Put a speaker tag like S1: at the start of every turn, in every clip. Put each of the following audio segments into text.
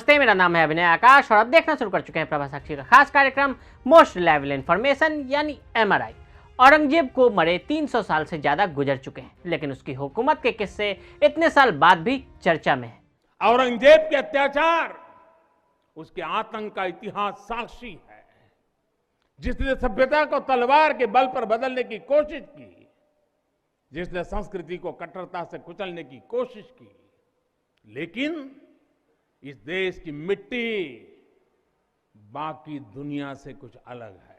S1: नमस्ते, मेरा नाम है अभिनय आकाश और अब देखना शुरू कर चुके हैं प्रभा साक्षी का खास कार्यक्रम मोस्ट रिलायबल इन्फॉर्मेशन यानी एमआरआई। औरंगजेब को मरे 300 साल से ज्यादा गुजर चुके हैं, लेकिन उसकी हुकूमत के किस्से इतने साल बाद भी चर्चा में है।
S2: औरंगजेब के अत्याचार, उसके आतंक का इतिहास साक्षी है। जिसने सभ्यता को तलवार के बल पर बदलने की कोशिश की, जिसने संस्कृति को कट्टरता से कुचलने की कोशिश की, लेकिन इस देश की मिट्टी बाकी दुनिया से कुछ अलग है।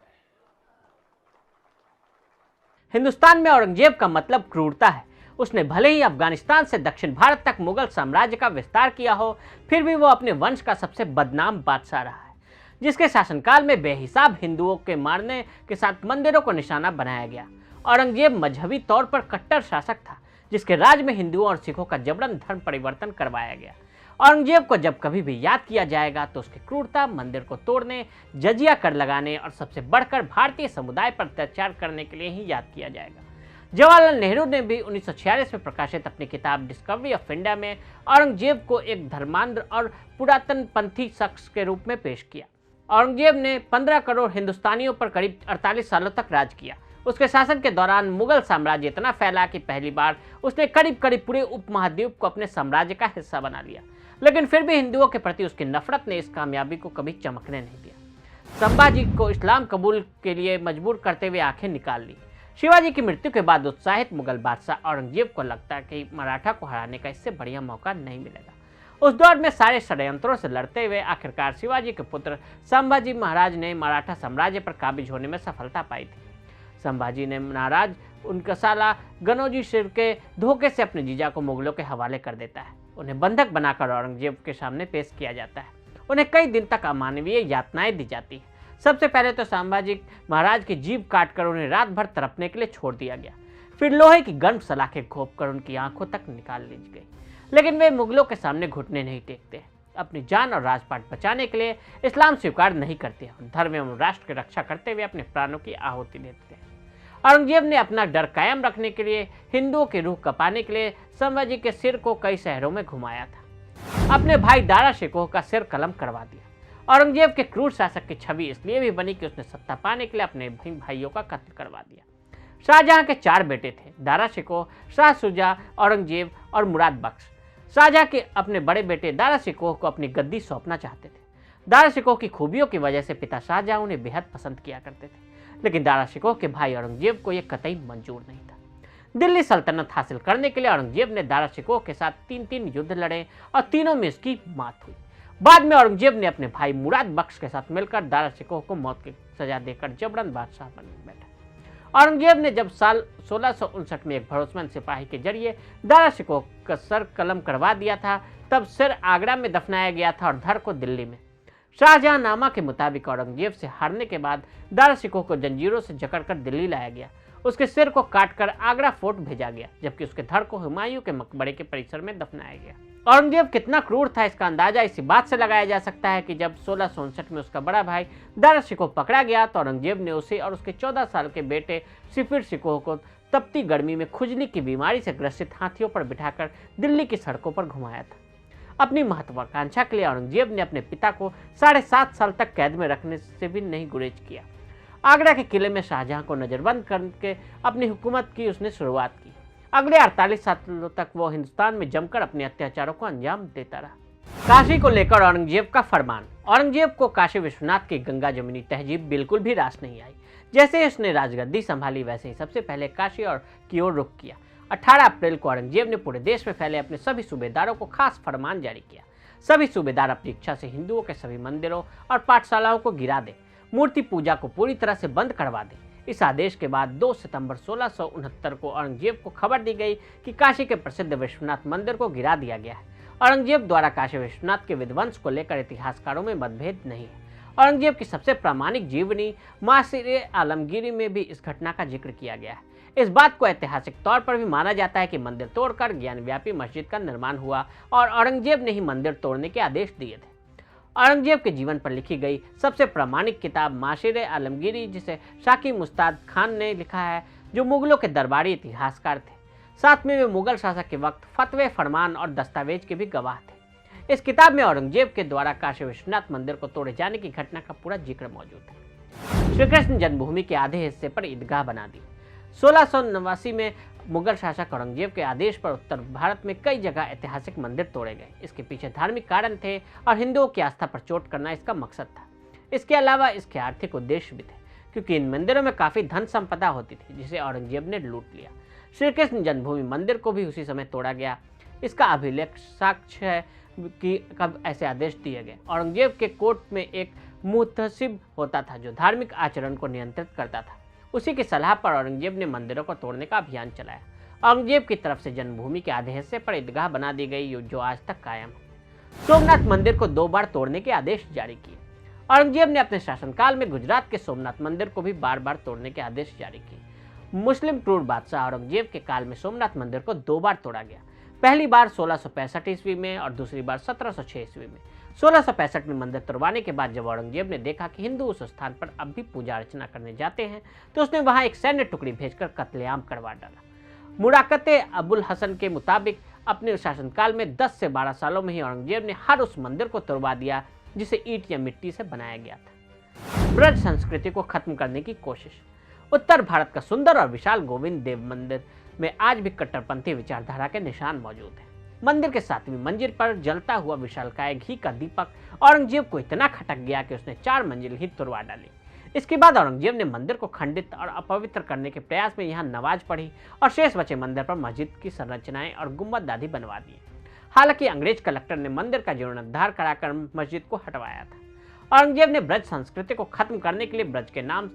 S1: हिंदुस्तान में औरंगजेब का मतलब क्रूरता है। उसने भले ही अफगानिस्तान से दक्षिण भारत तक मुगल साम्राज्य का विस्तार किया हो, फिर भी वो अपने वंश का सबसे बदनाम बादशाह रहा है, जिसके शासनकाल में बेहिसाब हिंदुओं के मारने के साथ मंदिरों को निशाना बनाया गया। औरंगजेब मजहबी तौर पर कट्टर शासक था, जिसके राज में हिंदुओं और सिखों का जबरन धर्म परिवर्तन करवाया गया। औरंगजेब को जब कभी भी याद किया जाएगा तो उसकी क्रूरता, मंदिर को तोड़ने, जजिया कर लगाने और सबसे बढ़कर भारतीय समुदाय पर अत्याचार करने के लिए ही याद किया जाएगा। जवाहरलाल नेहरू ने भी 1946 में प्रकाशित अपनी किताब डिस्कवरी ऑफ इंडिया में औरंगजेब को एक धर्मांध और पुरातनपंथी शख्स के रूप में पेश किया। औरंगजेब ने 15 करोड़ हिंदुस्तानियों पर करीब 48 सालों तक राज किया। उसके शासन के दौरान मुगल साम्राज्य इतना फैला कि पहली बार उसने करीब करीब पूरे उपमहाद्वीप को अपने साम्राज्य का हिस्सा बना लिया, लेकिन फिर भी हिंदुओं के प्रति उसकी नफरत ने इस कामयाबी को कभी चमकने नहीं दिया। संभाजी को इस्लाम कबूल के लिए मजबूर करते हुए आंखें निकाल ली। शिवाजी की मृत्यु के बाद उत्साहित मुगल बादशाह औरंगजेब को लगता कि मराठा को हराने का इससे बढ़िया मौका नहीं मिलेगा। उस दौर में सारे षड्यंत्रों से लड़ते हुए आखिरकार शिवाजी के पुत्र संभाजी महाराज ने मराठा साम्राज्य पर काबिज होने में सफलता पाई थी। संभाजी ने नाराज उनका साला गनौजी सिर के धोखे से अपने जीजा को मुगलों के हवाले कर देता है। उन्हें बंधक बनाकर औरंगजेब के सामने पेश किया जाता है। उन्हें कई दिन तक अमानवीय यातनाएं दी जाती है। सबसे पहले तो संभाजी महाराज की जीभ काटकर उन्हें रात भर तड़पने के लिए छोड़ दिया गया। फिर लोहे की गर्म सलाखें घोंपकर उनकी आंखों तक निकाल ली गई, लेकिन वे मुगलों के सामने घुटने नहीं टेकते। अपनी जान और राजपाट बचाने के लिए इस्लाम स्वीकार नहीं करते और धर्म एवं राष्ट्र की रक्षा करते हुए अपने प्राणों की आहुति देते हैं। औरंगजेब ने अपना डर कायम रखने के लिए हिंदुओं की रूह कपाने के लिए संभाजी के सिर को कई शहरों में घुमाया था। अपने भाई दारा शिकोह का सिर कलम करवा दिया। औरंगजेब के क्रूर शासक की छवि इसलिए भी बनी कि उसने सत्ता पाने के लिए अपने भाइयों का कत्ल करवा दिया। शाहजहां के 4 बेटे थे, दारा शिकोह, शाह शुजा, औरंगजेब और मुराद बख्श। शाहजहां के अपने बड़े बेटे दारा शिकोह को अपनी गद्दी सौंपना चाहते थे। दारा शिकोह की खूबियों की वजह से पिता शाहजहां उन्हें बेहद पसंद किया करते थे, लेकिन दारा शिकोह के भाई औरंगजेब को यह कतई मंजूर नहीं था। दिल्ली सल्तनत हासिल करने के लिए औरंगजेब ने दारा शिकोह के साथ 3 युद्ध लड़े और तीनों में इसकी मात हुई। बाद में औरंगजेब ने अपने भाई मुराद बख्श के साथ मिलकर दारा शिकोह को मौत की सजा देकर जबरन बादशाह बन बैठा। औरंगजेब ने जब साल 1659 में एक भरोसेमंद सिपाही के जरिए दारा शिकोह का सर कलम करवा दिया था, तब सिर आगरा में दफनाया गया था और धड़ को दिल्ली में। शाहजहांनामा के मुताबिक औरंगजेब से हारने के बाद दारा शिकोह को जंजीरों से जकड़कर दिल्ली लाया गया। उसके सिर को काटकर आगरा फोर्ट भेजा गया, जबकि उसके धड़ को हुमायूं के मकबरे के परिसर में दफनाया गया। औरंगजेब कितना क्रूर था, इसका अंदाजा इसी बात से लगाया जा सकता है कि जब 1659 में उसका बड़ा भाई दारा शिकोह पकड़ा गया तो औरंगजेब ने उसे और उसके 14 साल के बेटे सिफिर शिकोह को तपती गर्मी में खुजली की बीमारी से ग्रसित हाथियों पर बिठाकर दिल्ली की सड़कों पर घुमाया था। अपनी महत्वाकांक्षा के लिए औरंगजेब ने अपने पिता को 7.5 साल तक कैद में रखने से भी नहीं गुरेज किया। आगरा के किले में शाहजहां को नजरबंद करके अपनी हुकूमत की उसने शुरुआत की। अगले 48 सालों तक वो हिंदुस्तान में जमकर अपने अत्याचारों को अंजाम देता रहा। काशी को लेकर औरंगजेब का फरमान। औरंगजेब को काशी विश्वनाथ की गंगा जमुनी तहजीब बिल्कुल भी रास नहीं आई। जैसे ही उसने राजगद्दी संभाली, वैसे ही सबसे पहले काशी और की ओर रुख किया। 18 अप्रैल को औरंगजेब ने पूरे देश में फैले अपने सभी सूबेदारों को खास फरमान जारी किया। सभी सूबेदार अपनी इच्छा से हिंदुओं के सभी मंदिरों और पाठशालाओं को गिरा दे, मूर्ति पूजा को पूरी तरह से बंद करवा दे। इस आदेश के बाद 2 सितंबर 1669 को औरंगजेब को खबर दी गई कि काशी के प्रसिद्ध विश्वनाथ मंदिर को गिरा दिया गया है। औरंगजेब द्वारा काशी विश्वनाथ के विध्वंस को लेकर इतिहासकारों में मतभेद नहीं है। औरंगजेब की सबसे प्रामाणिक जीवनी मासिर आलमगीरी में भी इस घटना का जिक्र किया गया है। इस बात को ऐतिहासिक तौर पर भी माना जाता है कि मंदिर तोड़कर ज्ञानव्यापी मस्जिद का निर्माण हुआ और औरंगजेब ने ही मंदिर तोड़ने के आदेश दिए थे। औरंगजेब के जीवन पर लिखी गई सबसे प्रामाणिक किताब मासिर आलमगीरी, जिसे शाकी मुस्ताद खान ने लिखा है, जो मुगलों के दरबारी इतिहासकार थे। साथ में वे मुगल शासक के वक्त फतवे, फरमान और दस्तावेज के भी गवाह थे। इस किताब में औरंगजेब के द्वारा काशी विश्वनाथ मंदिर को तोड़े जाने की घटना का पूरा जिक्र मौजूद है। श्री कृष्ण जन्मभूमि के आधे हिस्से पर ईदगाह बना दी। 1689 में मुगल शासक औरंगजेब के आदेश पर उत्तर भारत में कई जगह ऐतिहासिक मंदिर तोड़े गए। इसके पीछे धार्मिक कारण थे और हिंदुओं की आस्था पर चोट करना इसका मकसद था। इसके अलावा इसके आर्थिक उद्देश्य भी थे, क्योंकि इन मंदिरों में काफी धन संपदा होती थी जिसे औरंगजेब ने लूट लिया। श्री कृष्ण जन्मभूमि मंदिर को भी उसी समय तोड़ा गया। इसका अभिलेख साक्ष्य है कि कब ऐसे आदेश दिए गए। औरंगजेब के कोर्ट में एक मुहतसिब होता था जो धार्मिक आचरण को नियंत्रित करता था। उसी की सलाह पर औरंगजेब ने मंदिरों को तोड़ने का अभियान चलाया। औरंगजेब की तरफ से जन्मभूमि के आधे हिस्से पर ईदगाह बना दी गई जो आज तक कायम है। सोमनाथ मंदिर को 2 बार तोड़ने के आदेश जारी किए। औरंगजेब ने अपने शासनकाल में गुजरात के सोमनाथ मंदिर को भी बार बार तोड़ने के आदेश जारी किए। मुस्लिम क्रूर बादशाह औरंगजेब के काल में सोमनाथ मंदिर को 2 बार तोड़ा गया। पहली बार 1665 ईस्वी में और दूसरी बार 1706 ईस्वी में। 1665 में मंदिर तोड़वाने के बाद जब औरंगजेब ने देखा कि हिंदू उस स्थान पर अब भी पूजा अर्चना करने जाते हैं तो उसने वहां एक सैन्य टुकड़ी भेजकर कत्लेआम करवा डाला। मुराकते अबुल हसन के मुताबिक अपने शासनकाल में 10 से 12 सालों में ही औरंगजेब ने हर उस मंदिर को तोड़वा दिया जिसे ईंट या मिट्टी से बनाया गया था। ब्रज संस्कृति को खत्म करने की कोशिश। उत्तर भारत का सुंदर और विशाल गोविंद देव मंदिर में आज भी कट्टरपंथी विचारधारा के निशान मौजूद हैं। मंदिर के 7वीं मंजिल पर जलता हुआ विशालकाय घी का दीपक औरंगजेब को इतना खटक गया कि उसने 4 मंजिल ही तुड़वा डाली। इसके बाद औरंगजेब ने मंदिर को खंडित और अपवित्र करने के प्रयास में यहाँ नमाज पढ़ी और शेष बचे मंदिर पर मस्जिद की संरचनाएं और गुंबद आदि बनवा दिए। हालांकि अंग्रेज कलेक्टर ने मंदिर का जीर्णोद्धार कराकर मस्जिद को हटवाया था। औरंगजेब ने ब्रज संस्कृति को खत्म करने के लिए ब्रज के नाम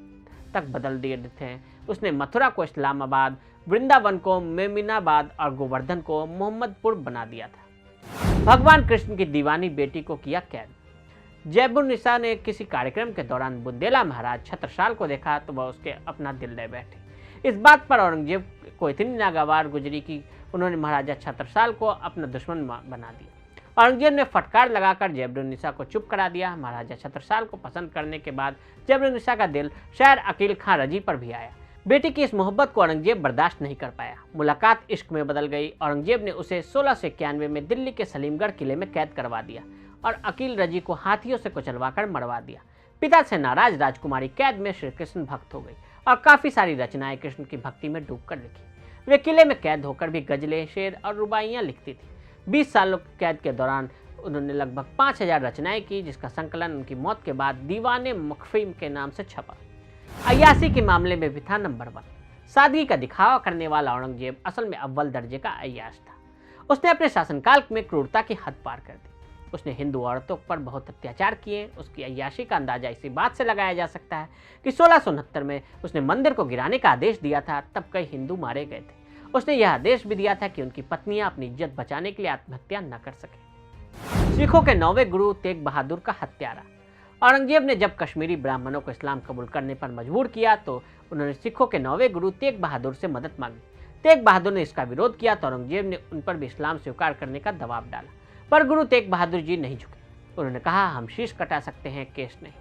S1: तक बदल दिए थे। उसने मथुरा को इस्लामाबाद, वृंदावन को मेमिनाबाद और गोवर्धन को मोहम्मदपुर बना दिया था। भगवान कृष्ण की दीवानी बेटी को किया कैद। जैबुन्निसा ने किसी कार्यक्रम के दौरान बुंदेला महाराज छत्रसाल को देखा तो वह उसके अपना दिल ले बैठे। इस बात पर औरंगजेब को इतनी नागवार गुजरी कि उन्होंने महाराजा छत्रसाल को अपना दुश्मन बना दिया। औरंगजेब ने फटकार लगाकर जैबुन्निसा को चुप करा दिया। महाराजा छत्रसाल को पसंद करने के बाद जैबुन्निसा का दिल शायर अकील खां रजी पर भी आया। बेटी की इस मोहब्बत को औरंगजेब बर्दाश्त नहीं कर पाया। मुलाकात इश्क में बदल गई। औरंगजेब ने उसे 1691 में दिल्ली के सलीमगढ़ किले में कैद करवा दिया और अकील रजी को हाथियों से कुचलवाकर मरवा दिया। पिता से नाराज राजकुमारी कैद में श्री कृष्ण भक्त हो गई और काफी सारी रचनाएं कृष्ण की भक्ति में डूबकर लिखी। वे किले में कैद होकर भी गजलें, शेर और रुबाइयां लिखती थी। 20 सालों की कैद के दौरान उन्होंने लगभग 5000 रचनाएं की, जिसका संकलन उनकी मौत के बाद दीवाने मखफी के नाम से छपा। अय्याशी के मामले में भी था नंबर 1। सादगी का दिखावा करने वाला औरंगजेब असल में अव्वल दर्जे का अय्याश था। उसने अपने शासनकाल में क्रूरता की हद पार कर दी। उसने हिंदू औरतों पर बहुत अत्याचार किए। उसकी अय्याशी का अंदाजा इसी बात से लगाया जा सकता है कि 1669 में उसने मंदिर को गिराने का आदेश दिया था। तब कई हिंदू मारे गए थे। उसने यह आदेश भी दिया था कि उनकी पत्नियां अपनी इज्जत बचाने के लिए आत्महत्या न कर सके। सिखों के 9वें गुरु तेग बहादुर का हत्यारा। औरंगजेब ने जब कश्मीरी ब्राह्मणों को इस्लाम कबूल करने पर मजबूर किया तो उन्होंने सिखों के 9वें गुरु तेग बहादुर से मदद मांगी। तेग बहादुर ने इसका विरोध किया तो औरंगजेब ने उन पर भी इस्लाम स्वीकार करने का दबाव डाला, पर गुरु तेग बहादुर जी नहीं झुके। उन्होंने कहा, हम शीश कटा सकते हैं, केस नहीं।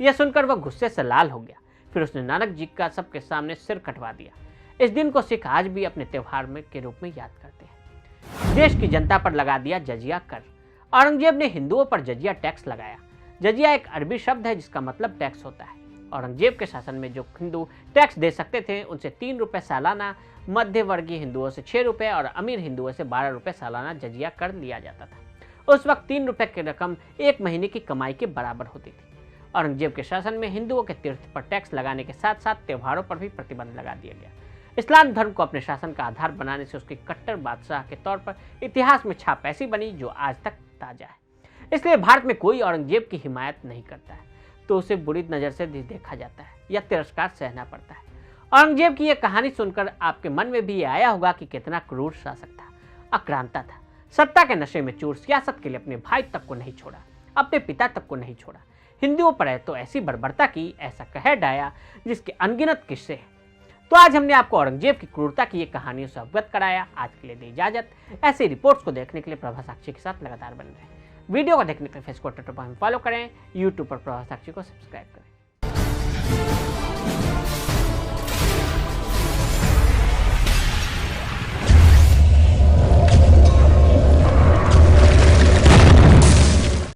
S1: यह सुनकर वह गुस्से से लाल हो गया। फिर उसने नानक जी का सबके सामने सिर कटवा दिया। इस दिन को सिख आज भी अपने त्योहार में के रूप में याद करते हैं। देश की जनता पर लगा दिया जजिया कर। औरंगजेब ने हिंदुओं पर जजिया टैक्स लगाया। जजिया एक अरबी शब्द है जिसका मतलब टैक्स होता है। औरंगजेब के शासन में जो हिंदू टैक्स दे सकते थे उनसे 3 रुपए सालाना, मध्य वर्गीय हिंदुओं से 6 रुपए और अमीर हिंदुओं से 12 रुपए सालाना जजिया कर लिया जाता था। उस वक्त 3 रुपए की रकम 1 महीने की कमाई के बराबर होती थी। औरंगजेब के शासन में हिंदुओं के तीर्थ पर टैक्स लगाने के साथ साथ त्योहारों पर भी प्रतिबंध लगा दिया गया। इस्लाम धर्म को अपने शासन का आधार बनाने से उसके कट्टर बादशाह के तौर पर इतिहास में छाप ऐसी बनी जो आज तक ताजा है। इसलिए भारत में कोई औरंगजेब की हिमायत नहीं करता है तो उसे बुरी नज़र से देखा जाता है या तिरस्कार सहना पड़ता है। औरंगजेब की यह कहानी सुनकर आपके मन में भी ये आया होगा कि कितना क्रूर शासक था, आक्रांता था। सत्ता के नशे में चूर सियासत के लिए अपने भाई तक को नहीं छोड़ा, अपने पिता तक को नहीं छोड़ा। हिंदुओं पर तो ऐसी बर्बरता की, ऐसा कहर डाया जिसके अनगिनत किस्से हैं। तो आज हमने आपको औरंगजेब की क्रूरता की ये कहानियों से अवगत कराया। आज के लिए दी इजाजत। ऐसी रिपोर्ट्स को देखने के लिए प्रभा साक्षी के साथ लगातार बने रहें। वीडियो को देखने के लिए फेसबुक, ट्विटर पर फॉलो करें। यूट्यूब पर प्रभा साक्षी को सब्सक्राइब करें।